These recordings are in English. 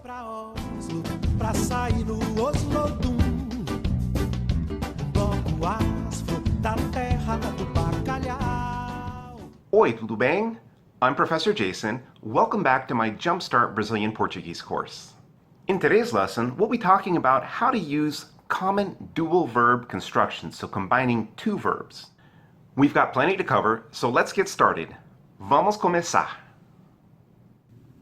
Pra Oslo, pra sair no Oslodum, bloco afro da terra do bacalhau. Oi, tudo bem? I'm Professor Jason. Welcome back to my Jumpstart Brazilian Portuguese course. In today's lesson, we'll be talking about how to use common dual verb constructions, so combining two verbs. We've got plenty to cover, so let's get started. Vamos começar!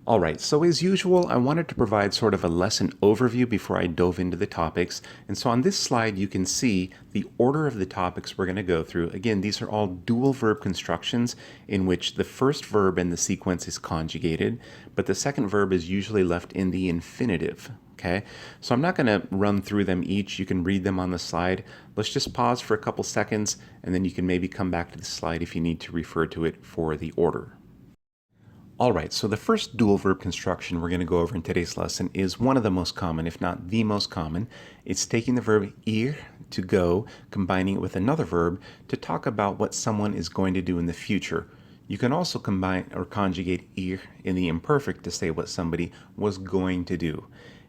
Alright, so as usual, I wanted to provide sort of a lesson overview before I dove into the topics. And so on this slide, you can see the order of the topics we're going to go through. Again, these are all dual verb constructions in which the first verb in the sequence is conjugated, but the second verb is usually left in the infinitive. Okay, so I'm not going to run through them each. You can read them on the slide. Let's just pause for a couple seconds, and then you can maybe come back to the slide if you need to refer to it for the order. Alright, so the first dual verb construction we're going to go over in today's lesson is one of the most common, if not the most common. It's taking the verb ir, to go, combining it with another verb to talk about what someone is going to do in the future. You can also combine or conjugate ir in the imperfect to say what somebody was going to do.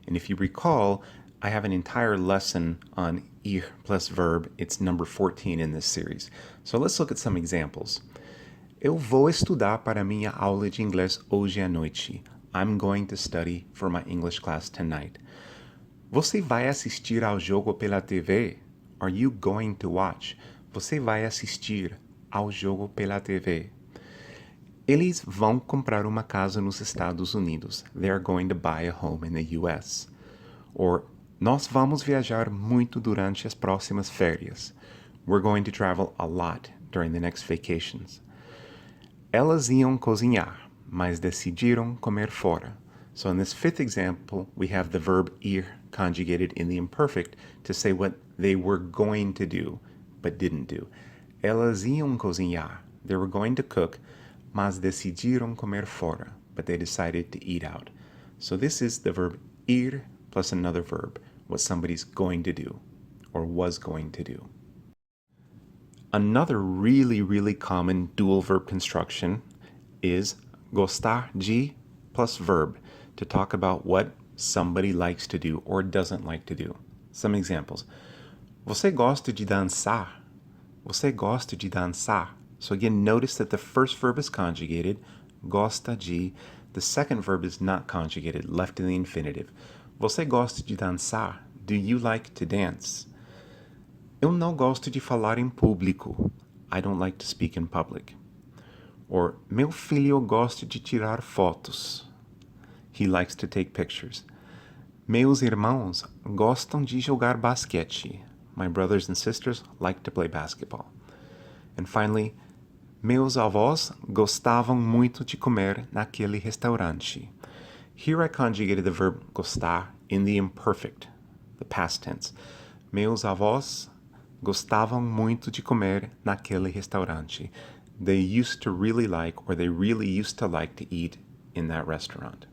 And if you recall, I have an entire lesson on ir plus verb. It's number 14 in this series. So let's look at some examples. Eu vou estudar para minha aula de inglês hoje à noite. I'm going to study for my English class tonight. Você vai assistir ao jogo pela TV? Are you going to watch? Você vai assistir ao jogo pela TV. Eles vão comprar uma casa nos Estados Unidos. They are going to buy a home in the US. Or, nós vamos viajar muito durante as próximas férias. We're going to travel a lot during the next vacations. Elas iam cozinhar, mas decidiram comer fora. So in this fifth example, we have the verb ir conjugated in the imperfect to say what they were going to do, but didn't do. Elas iam cozinhar. They were going to cook, mas decidiram comer fora, but they decided to eat out. So this is the verb ir plus another verb, what somebody's going to do, or was going to do. Another really common dual verb construction is gostar de plus verb to talk about what somebody likes to do or doesn't like to do. Some examples. Você gosta de dançar? Você gosta de dançar? So again, notice that the first verb is conjugated, gosta de. The second verb is not conjugated, left in the infinitive. Você gosta de dançar? Do you like to dance? Eu não gosto de falar em público. I don't like to speak in public. Or, meu filho gosta de tirar fotos. He likes to take pictures. Meus irmãos gostam de jogar basquete. My brothers and sisters like to play basketball. And finally, meus avós gostavam muito de comer naquele restaurante. Here I conjugated the verb gostar in the imperfect, the past tense. Meus avós gostavam muito de comer naquele restaurante. They used to really like, or they really used to like to eat in that restaurant.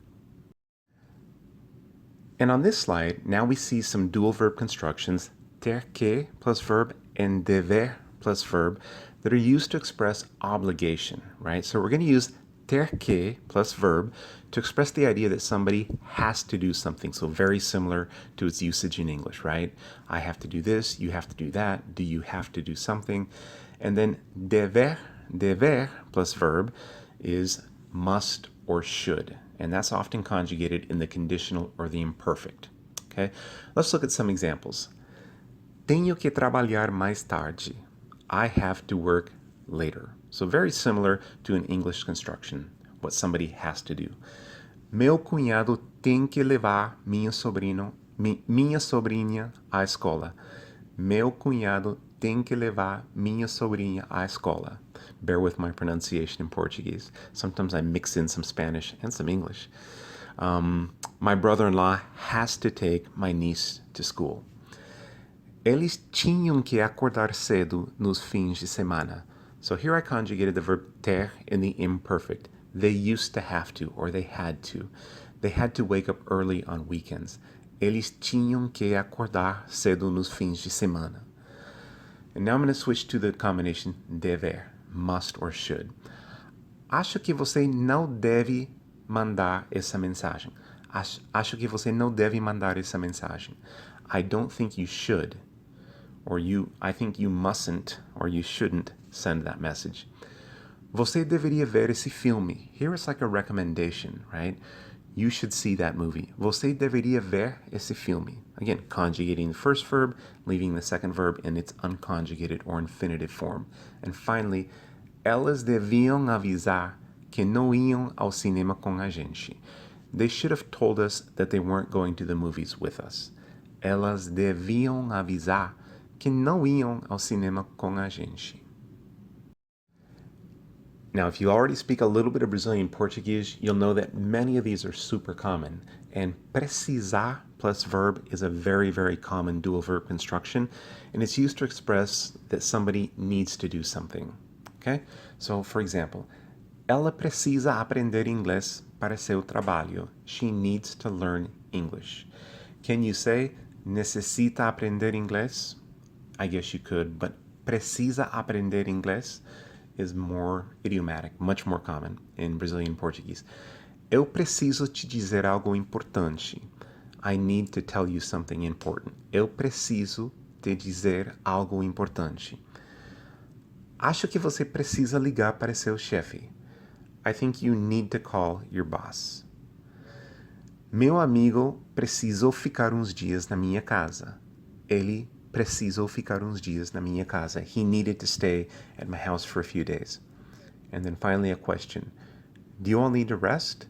And on this slide, now we see some dual verb constructions, ter que plus verb and dever plus verb, that are used to express obligation, right? So we're going to use ter que plus verb to express the idea that somebody has to do something. So very similar to its usage in English, right? I have to do this, you have to do that, do you have to do something? And then dever plus verb is must or should. And that's often conjugated in the conditional or the imperfect. Okay? Let's look at some examples. Tenho que trabalhar mais tarde. I have to work later. So very similar to an English construction, what somebody has to do. Meu cunhado tem que levar minha sobrinha à escola. Meu cunhado tem que levar minha sobrinha à escola. Bear with my pronunciation in Portuguese. Sometimes I mix in some Spanish and some English. My brother-in-law has to take my niece to school. Eles tinham que acordar cedo nos fins de semana. So here I conjugated the verb ter in the imperfect. They used to have to, or they had to. They had to wake up early on weekends. Eles tinham que acordar cedo nos fins de semana. And now I'm going to switch to the combination dever, must or should. Acho que você não deve mandar essa mensagem. Acho que você não deve mandar essa mensagem. I don't think you should. Or I think you mustn't or you shouldn't send that message. Você deveria ver esse filme. Here it's like a recommendation, right? You should see that movie. Você deveria ver esse filme. Again, conjugating the first verb, leaving the second verb in its unconjugated or infinitive form. And finally, elas deviam avisar que não iam ao cinema com a gente. They should have told us that they weren't going to the movies with us. Elas deviam avisar que não iam ao cinema com a gente. Now, if you already speak a little bit of Brazilian Portuguese, you'll know that many of these are super common. And precisar plus verb is a very, very common dual verb construction, and it's used to express that somebody needs to do something. Okay? So, for example, ela precisa aprender inglês para seu trabalho. She needs to learn English. Can you say necessita aprender inglês? I guess you could, but precisa aprender inglês is more idiomatic, much more common in Brazilian Portuguese. Eu preciso te dizer algo importante. I need to tell you something important. Eu preciso te dizer algo importante. Acho que você precisa ligar para seu chefe. I think you need to call your boss. Meu amigo precisou ficar uns dias na minha casa. Ele precisou ficar uns dias na minha casa. He needed to stay at my house for a few days. And then finally a question. Do you all need to rest?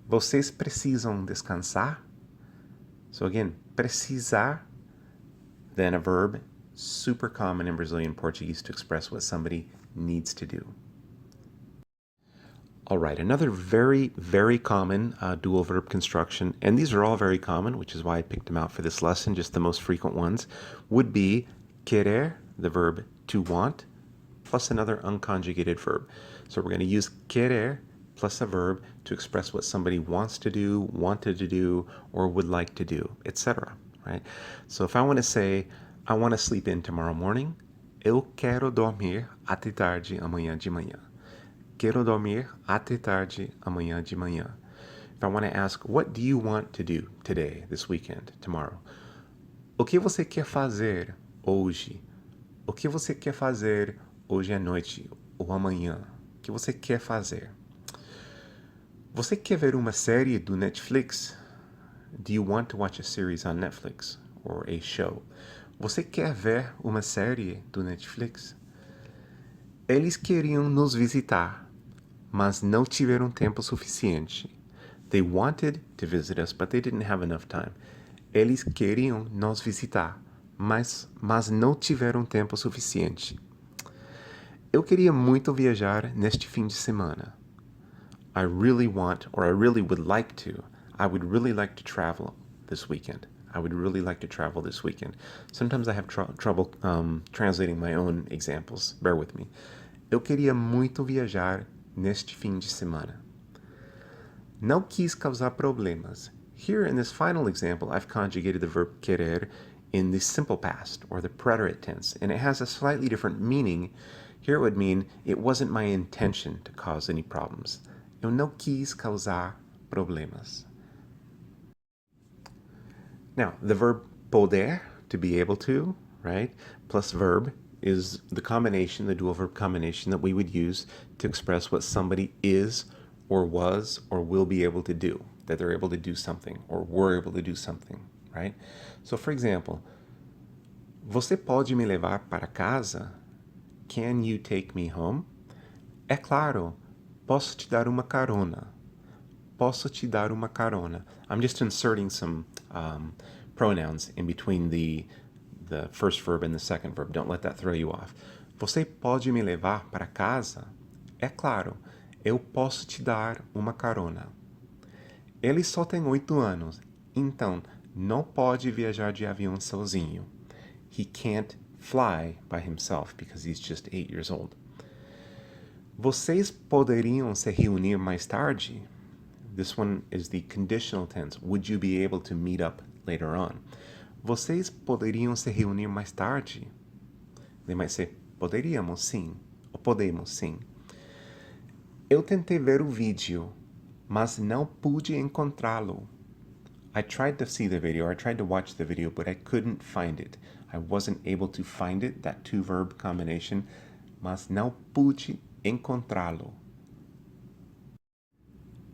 Vocês precisam descansar? So again, precisar, then a verb, super common in Brazilian Portuguese to express what somebody needs to do. All right, another very, very common dual verb construction, and these are all very common, which is why I picked them out for this lesson, just the most frequent ones, would be querer, the verb to want, plus another unconjugated verb. So we're going to use querer plus a verb to express what somebody wants to do, wanted to do, or would like to do, etc. Right? So if I want to say, I want to sleep in tomorrow morning, eu quero dormir até tarde amanhã de manhã. Quero dormir até tarde amanhã de manhã. If I want to ask, what do you want to do today, this weekend, tomorrow? O que você quer fazer hoje? O que você quer fazer hoje à noite ou amanhã? O que você quer fazer? Você quer ver uma série do Netflix? Do you want to watch a series on Netflix or a show? Você quer ver uma série do Netflix? Eles queriam nos visitar, mas não tiveram tempo suficiente. They wanted to visit us, but they didn't have enough time. Eles queriam nos visitar, mas não tiveram tempo suficiente. Eu queria muito viajar neste fim de semana. I really want, or I really would like to. I would really like to travel this weekend. I would really like to travel this weekend. Sometimes I have trouble translating my own examples. Bear with me. Eu queria muito viajar neste fim de semana. Não quis causar problemas. Here in this final example, I've conjugated the verb querer in the simple past, or the preterite tense, and it has a slightly different meaning. Here it would mean, it wasn't my intention to cause any problems. Eu não quis causar problemas. Now, the verb poder, to be able to, right, plus verb is the combination, the dual verb combination that we would use to express what somebody is or was or will be able to do, that they're able to do something or were able to do something, right? So, for example, você pode me levar para casa? Can you take me home? É claro, posso te dar uma carona. Posso te dar uma carona. I'm just inserting some pronouns in between the first verb and the second verb. Don't let that throw you off. Você pode me levar para casa? É claro, eu posso te dar uma carona. Ele só tem 8 anos, então não pode viajar de avião sozinho. He can't fly by himself because he's just 8 years old. Vocês poderiam se reunir mais tarde? This one is the conditional tense. Would you be able to meet up later on? Vocês poderiam se reunir mais tarde? They might say, poderíamos sim, ou podemos sim. Eu tentei ver o vídeo, mas não pude encontrá-lo. I tried to see the video, I tried to watch the video, but I couldn't find it. I wasn't able to find it, that two-verb combination, mas não pude encontrá-lo.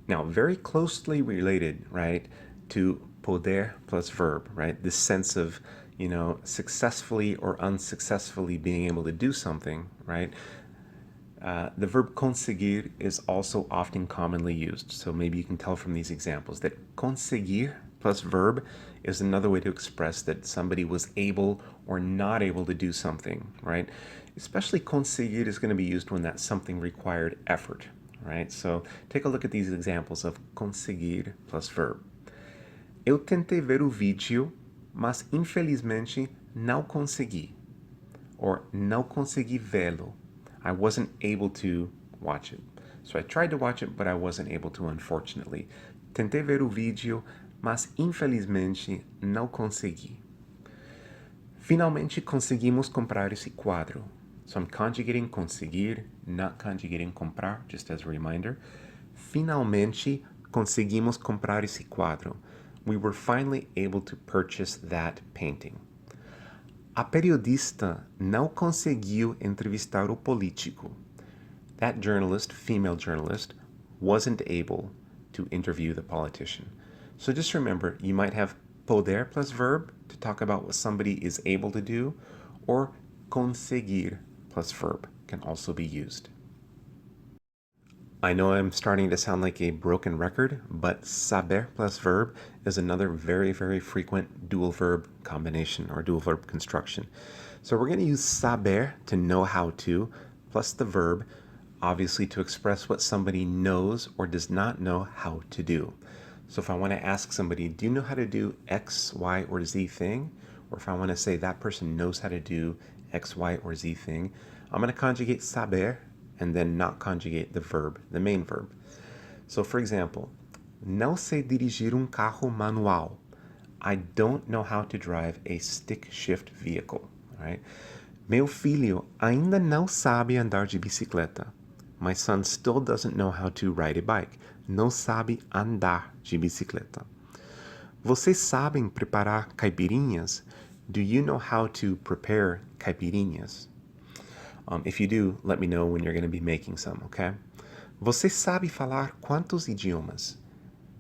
Now, very closely related, right, to poder plus verb, right? This sense of, successfully or unsuccessfully being able to do something, right? The verb conseguir is also often commonly used. So maybe you can tell from these examples that conseguir plus verb is another way to express that somebody was able or not able to do something, right? Especially conseguir is going to be used when that something required effort, right? So take a look at these examples of conseguir plus verb. Eu tentei ver o vídeo, mas infelizmente não consegui. Or não consegui vê-lo. I wasn't able to watch it. So I tried to watch it, but I wasn't able to, unfortunately. Tentei ver o vídeo, mas infelizmente não consegui. Finalmente conseguimos comprar esse quadro. So I'm conjugating conseguir, not conjugating comprar, just as a reminder. Finalmente conseguimos comprar esse quadro. We were finally able to purchase that painting. A periodista não conseguiu entrevistar o político. That journalist, female journalist, wasn't able to interview the politician. So just remember, you might have poder plus verb to talk about what somebody is able to do, or conseguir plus verb can also be used. I know I'm starting to sound like a broken record, but saber plus verb is another very, very frequent dual verb combination or dual verb construction. So we're going to use saber to know how to, plus the verb, obviously to express what somebody knows or does not know how to do. So if I want to ask somebody, do you know how to do X, Y, or Z thing? Or if I want to say that person knows how to do X, Y, or Z thing, I'm going to conjugate saber and then not conjugate the verb, the main verb. So for example, não sei dirigir carro manual. I don't know how to drive a stick shift vehicle, right? Meu filho ainda não sabe andar de bicicleta. My son still doesn't know how to ride a bike. Não sabe andar de bicicleta. Vocês sabem preparar caipirinhas? Do you know how to prepare caipirinhas? If you do, let me know when you're going to be making some, okay? Você sabe falar quantos idiomas?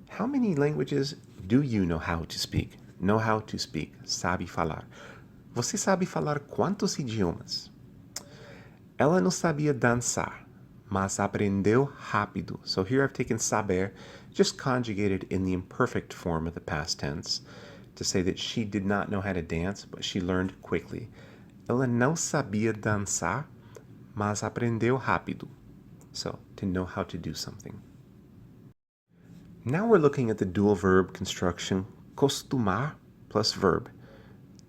How many languages do you know how to speak? Know how to speak. Sabe falar. Você sabe falar quantos idiomas? Ela não sabia dançar, mas aprendeu rápido. So here I've taken saber, just conjugated in the imperfect form of the past tense, to say that she did not know how to dance, but she learned quickly. Ela não sabia dançar, mas aprendeu rápido. So, to know how to do something. Now we're looking at the dual verb construction, costumar plus verb,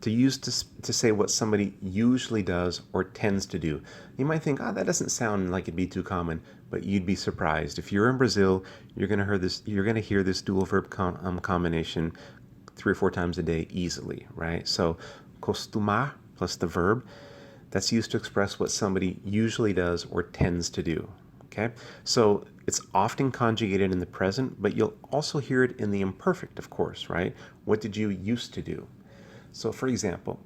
to use to say what somebody usually does or tends to do. You might think, that doesn't sound like it'd be too common, but you'd be surprised. If you're in Brazil, you're going to hear this dual verb combination 3 or 4 times a day easily, right? So, costumar plus the verb, that's used to express what somebody usually does or tends to do, okay? So it's often conjugated in the present, but you'll also hear it in the imperfect, of course, right? What did you used to do? So, for example,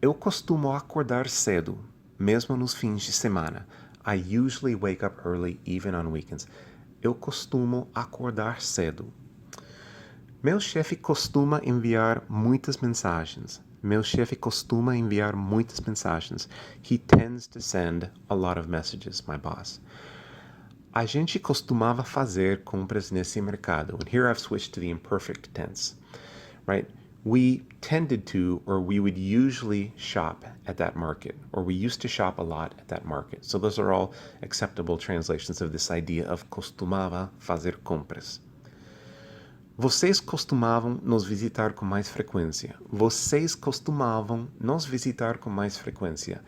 eu costumo acordar cedo, mesmo nos fins de semana. I usually wake up early, even on weekends. Eu costumo acordar cedo. Meu chefe costuma enviar muitas mensagens. Meu chefe costuma enviar muitas mensagens. He tends to send a lot of messages, my boss. A gente costumava fazer compras nesse mercado. And here I've switched to the imperfect tense, right? We tended to, or we would usually shop at that market, or we used to shop a lot at that market. So those are all acceptable translations of this idea of costumava fazer compras. Vocês costumavam nos visitar com mais frequência. Vocês costumavam nos visitar com mais frequência.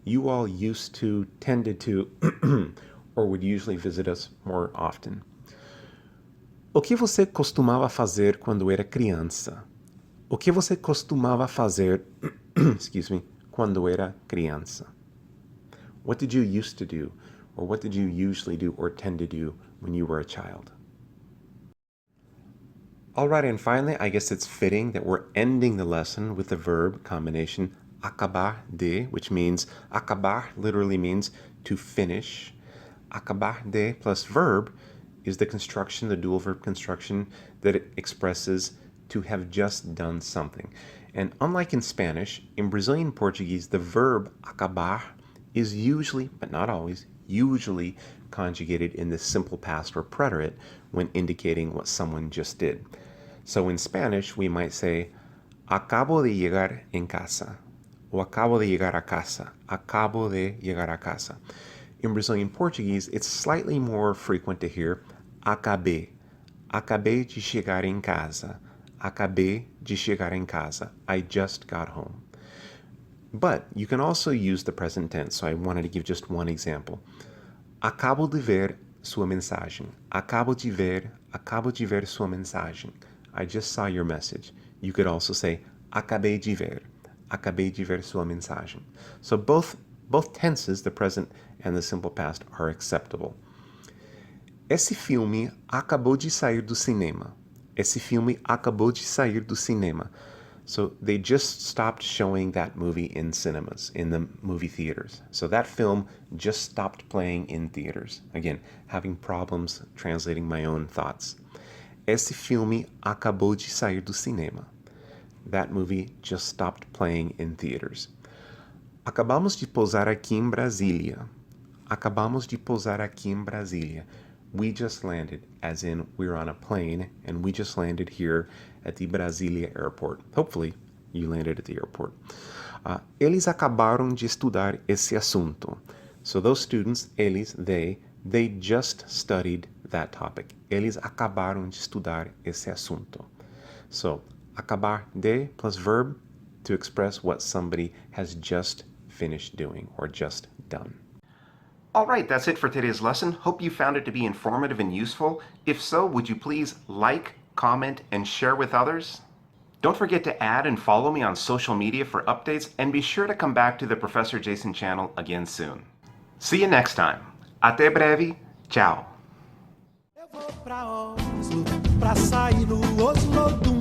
You all used to, tended to, or would usually visit us more often. O que você costumava fazer quando era criança? O que você costumava fazer, excuse me, quando era criança? What did you used to do, or what did you usually do or tend to do when you were a child? Alright, and finally, I guess it's fitting that we're ending the lesson with the verb combination acabar de, which means acabar literally means to finish. Acabar de plus verb is the construction, the dual verb construction, that it expresses to have just done something. And unlike in Spanish, in Brazilian Portuguese, the verb acabar is usually, but not always, usually conjugated in the simple past or preterite when indicating what someone just did. So in Spanish, we might say, acabo de llegar en casa, o acabo de llegar a casa, acabo de llegar a casa. In Brazilian Portuguese, it's slightly more frequent to hear acabei, acabei de chegar em casa, acabei de chegar em casa, I just got home. But you can also use the present tense, so I wanted to give just one example. Acabo de ver sua mensagem. Acabo de ver sua mensagem. I just saw your message. You could also say, acabei de ver sua mensagem. So both tenses, the present and the simple past, are acceptable. Esse filme acabou de sair do cinema. Esse filme acabou de sair do cinema. So they just stopped showing that movie in cinemas, in the movie theaters. So that film just stopped playing in theaters. Again, having problems translating my own thoughts. Esse filme acabou de sair do cinema. That movie just stopped playing in theaters. Acabamos de pousar aqui em Brasília. Acabamos de pousar aqui em Brasília. We just landed, as in we're on a plane, and we just landed here at the Brasília airport. Hopefully, you landed at the airport. Eles acabaram de estudar esse assunto. So those students, eles, they just studied that topic. Eles acabaram de estudar esse assunto. So, acabar de plus verb to express what somebody has just finished doing or just done. Alright, that's it for today's lesson. Hope you found it to be informative and useful. If so, would you please like, comment, and share with others? Don't forget to add and follow me on social media for updates, and be sure to come back to the Professor Jason channel again soon. See you next time. Até breve. Ciao. Eu vou pra Oslo, pra sair no Oslo